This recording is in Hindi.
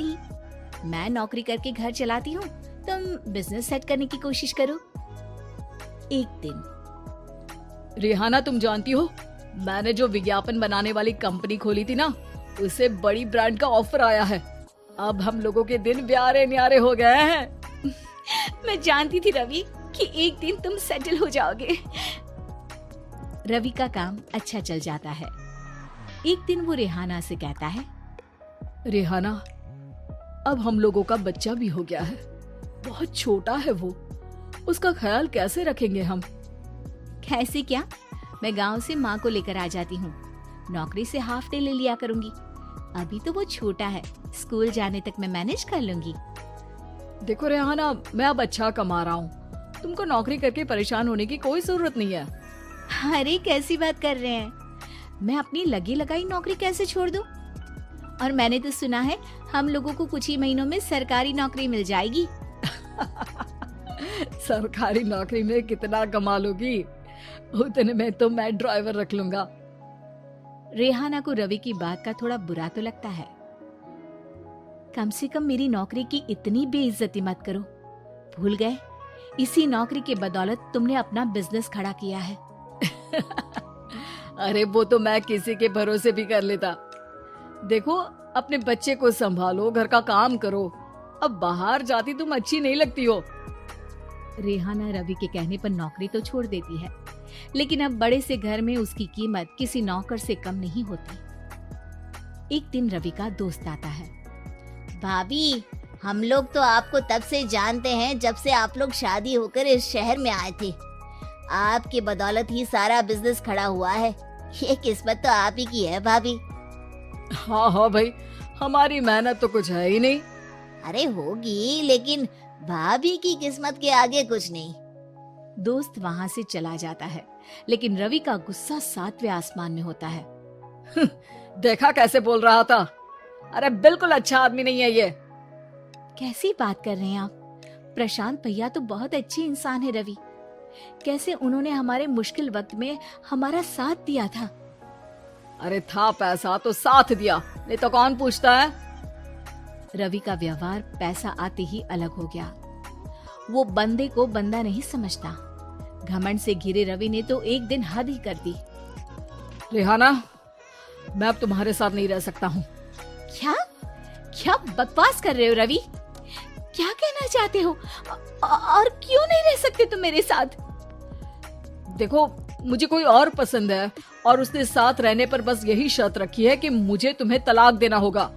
नहीं। मैं नौकरी करके घर चलाती हूँ, तुम बिजनेस सेट करने की कोशिश करो। एक दिन, रेहाना, तुम जानती हो मैंने जो विज्ञापन बनाने वाली कंपनी खोली थी ना, उसे बड़ी ब्रांड का ऑफर आया है। अब हम लोगों के दिन प्यारे न्यारे हो गए हैं। मैं जानती थी रवि कि एक दिन तुम सेटल हो जाओगे। रवि का काम अच्छा चल जाता है। एक दिन वो रेहाना से कहता है, रेहाना, अब हम लोगों का बच्चा भी हो गया है। बहुत छोटा है वो, उसका ख्याल कैसे रखेंगे हम? कैसे क्या, मैं गांव से माँ को लेकर आ जाती हूँ। नौकरी से हाफ डे ले लिया करूंगी। अभी तो वो छोटा है, स्कूल जाने तक मैं मैनेज कर लूंगी। देखो रेहाना, मैं अब अच्छा कमा रहा हूँ, तुमको नौकरी करके परेशान होने की कोई जरूरत नहीं है। अरे कैसी बात कर रहे हैं, मैं अपनी लगी लगाई नौकरी कैसे छोड़ दूं? और मैंने तो सुना है हम लोगों को कुछ ही महीनों में सरकारी नौकरी मिल जाएगी। सरकारी नौकरी में कितना कमा लोगी? उतने में तो मैं ड्राइवर रख लूंगा। रेहाना को रवि की बात का थोड़ा बुरा तो लगता है। कम से कम मेरी नौकरी की इतनी बेइज्जती मत करो। भूल गए, इसी नौकरी के बदौलत तुमने अपना बिजनेस खड़ा किया है। अरे वो तो मैं किसी के भरोसे भी कर लेता। देखो, अपने बच्चे को संभालो, घर का काम करो। अब बाहर जाती तुम अच्छी नहीं लगती हो। रेहाना रवि के कहने पर नौकरी तो छोड़ देती है, लेकिन अब बड़े से घर में उसकी कीमत किसी नौकर से कम नहीं होती। एक दिन रवि का दोस्त आता है। भाभी, हम लोग तो आपको तब से जानते हैं जब से आप लोग शादी होकर इस शहर में आए थे। आपकी बदौलत ही सारा बिजनेस खड़ा हुआ है। ये किस्मत तो आप ही की है भाभी। हाँ हाँ भाई, हमारी मेहनत तो कुछ है ही नहीं। अरे होगी, लेकिन भाभी की किस्मत के आगे कुछ नहीं। दोस्त वहाँ से चला जाता है, लेकिन रवि का गुस्सा 7वें आसमान में होता है। देखा कैसे बोल रहा था? अरे बिल्कुल अच्छा आदमी नहीं है ये। कैसी बात कर रहे हैं आप? प्रशांत भैया तो बहुत अच्छे इंसान है रवि। कैसे उन्होंने हमारे मुश्किल वक्त में हमारा साथ दिया था। अरे था पैसा तो साथ दिया, नहीं तो कौन पूछता है? रवि का व्यवहार पैसा आते ही अलग हो गया। वो बंदे को बंदा नहीं समझता। घमंड से घिरे रवि ने तो एक दिन हद ही कर दी। रेहाना, मैं अब तुम्हारे साथ नहीं रह सकता हूँ। क्या क्या बकवास कर रहे हो रवि? क्या कहना चाहते हो? और क्यों नहीं रह सकते तुम मेरे साथ? देखो, मुझे कोई और पसंद है और उसने साथ रहने पर बस यही शर्त रखी है कि मुझे तुम्हें तलाक देना होगा।